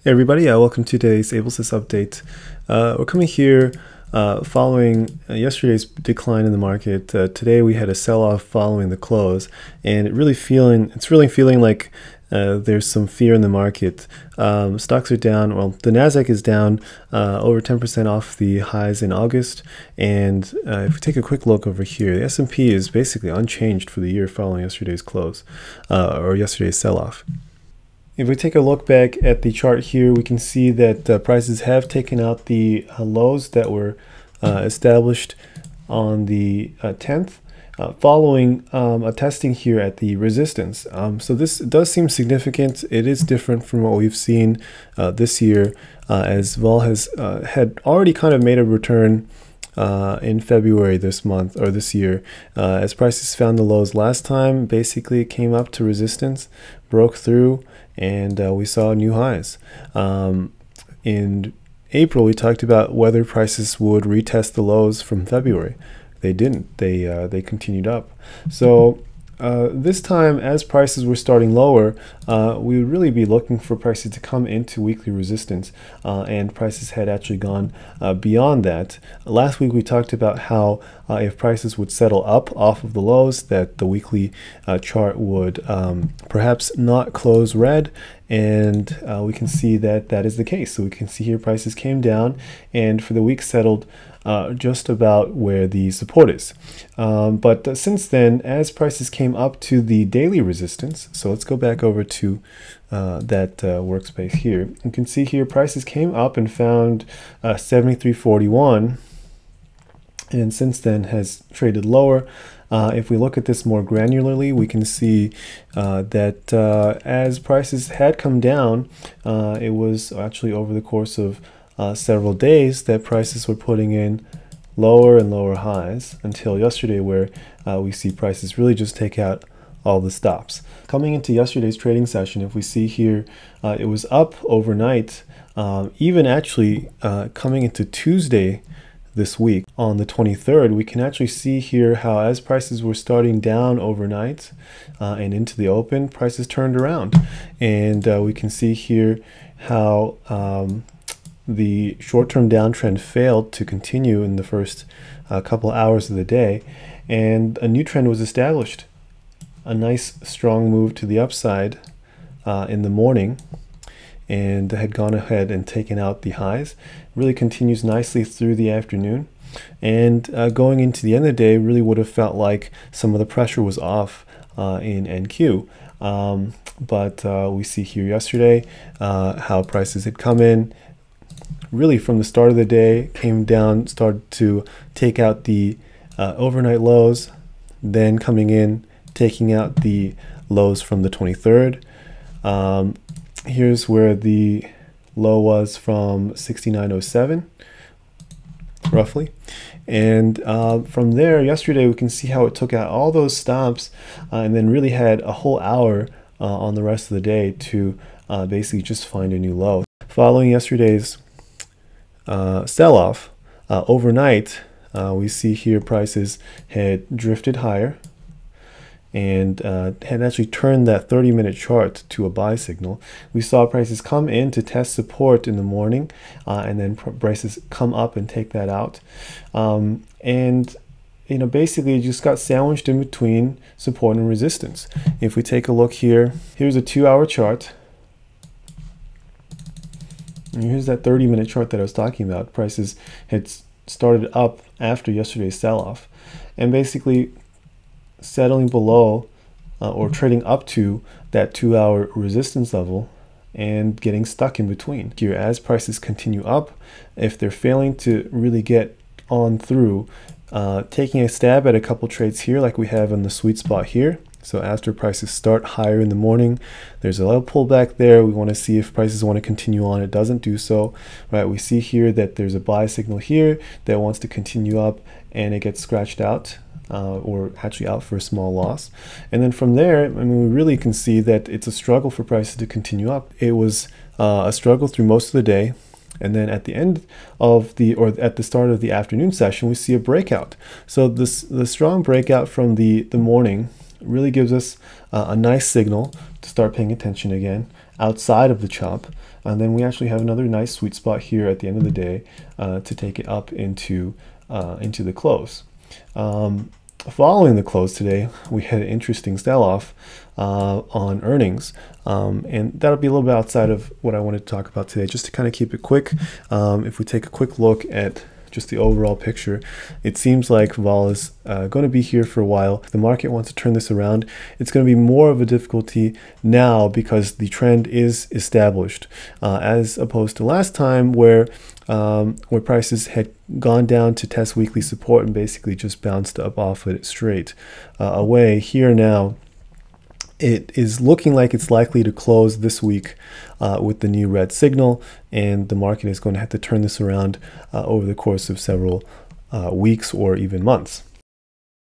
Hey everybody, welcome to today's AbleSys update. We're coming here following yesterday's decline in the market. Today we had a sell-off following the close, and it's really feeling like there's some fear in the market. Stocks are down. Well, the Nasdaq is down over 10% off the highs in August, and if we take a quick look over here, the S&P is basically unchanged for the year following yesterday's close or yesterday's sell-off. If we take a look back at the chart here, we can see that prices have taken out the lows that were established on the 10th, following a testing here at the resistance. So this does seem significant. It is different from what we've seen this year, as Vol had already kind of made a return in February this month or this year, as prices found the lows last time. Basically it came up to resistance, broke through, and we saw new highs. In April we talked about whether prices would retest the lows from February. They didn't. They continued up. So this time, as prices were starting lower, we would really be looking for prices to come into weekly resistance, and prices had actually gone beyond that. Last week we talked about how if prices would settle up off of the lows, that the weekly chart would perhaps not close red, and we can see that that is the case. So we can see here prices came down, and for the week settled just about where the support is. But since then, as prices came up to the daily resistance, so let's go back over to that workspace here. You can see here prices came up and found 73.41, and since then has traded lower. If we look at this more granularly, we can see that as prices had come down, it was actually over the course of several days that prices were putting in lower and lower highs until yesterday, where we see prices really just take out all the stops. Coming into yesterday's trading session, if we see here, it was up overnight, even actually coming into Tuesday this week on the 23rd, we can actually see here how as prices were starting down overnight and into the open, prices turned around, and we can see here how the short-term downtrend failed to continue in the first couple hours of the day, and a new trend was established. A nice strong move to the upside in the morning, and had gone ahead and taken out the highs. Really continues nicely through the afternoon, and going into the end of the day, really would have felt like some of the pressure was off in NQ. But we see here yesterday how prices had come in really from the start of the day, came down, started to take out the overnight lows, then coming in, taking out the lows from the 23rd. Here's where the low was from 69.07 roughly, and from there yesterday we can see how it took out all those stops, and then really had a whole hour on the rest of the day to basically just find a new low. Following yesterday's sell-off overnight, we see here prices had drifted higher and had actually turned that 30-minute chart to a buy signal. We saw prices come in to test support in the morning, and then prices come up and take that out, and you know, basically it just got sandwiched in between support and resistance. If we take a look here, here's a 2-hour chart. And here's that 30-minute chart that I was talking about. Prices had started up after yesterday's sell-off, and basically settling below or trading up to that 2-hour resistance level and getting stuck in between. Here, as prices continue up, if they're failing to really get on through, taking a stab at a couple trades here like we have in the sweet spot here. So after prices start higher in the morning, there's a little pullback there. We want to see if prices want to continue on. It doesn't do so, right? We see here that there's a buy signal here that wants to continue up, and it gets scratched out, or actually out for a small loss. And then from there, I mean, we really can see that it's a struggle for prices to continue up. It was a struggle through most of the day, and then at the end of at the start of the afternoon session, we see a breakout. So the strong breakout from the morning really gives us a nice signal to start paying attention again outside of the chop. and then we actually have another nice sweet spot here at the end of the day to take it up into the close. Following the close today, we had an interesting sell-off on earnings, and that'll be a little bit outside of what I wanted to talk about today. Just to kind of keep it quick, if we take a quick look at just the overall picture, it seems like vol is going to be here for a while. If the market wants to turn this around, it's going to be more of a difficulty now because the trend is established, as opposed to last time where prices had gone down to test weekly support and basically just bounced up off it straight away. Here now, it is looking like it's likely to close this week with the new red signal, and the market is going to have to turn this around over the course of several weeks or even months.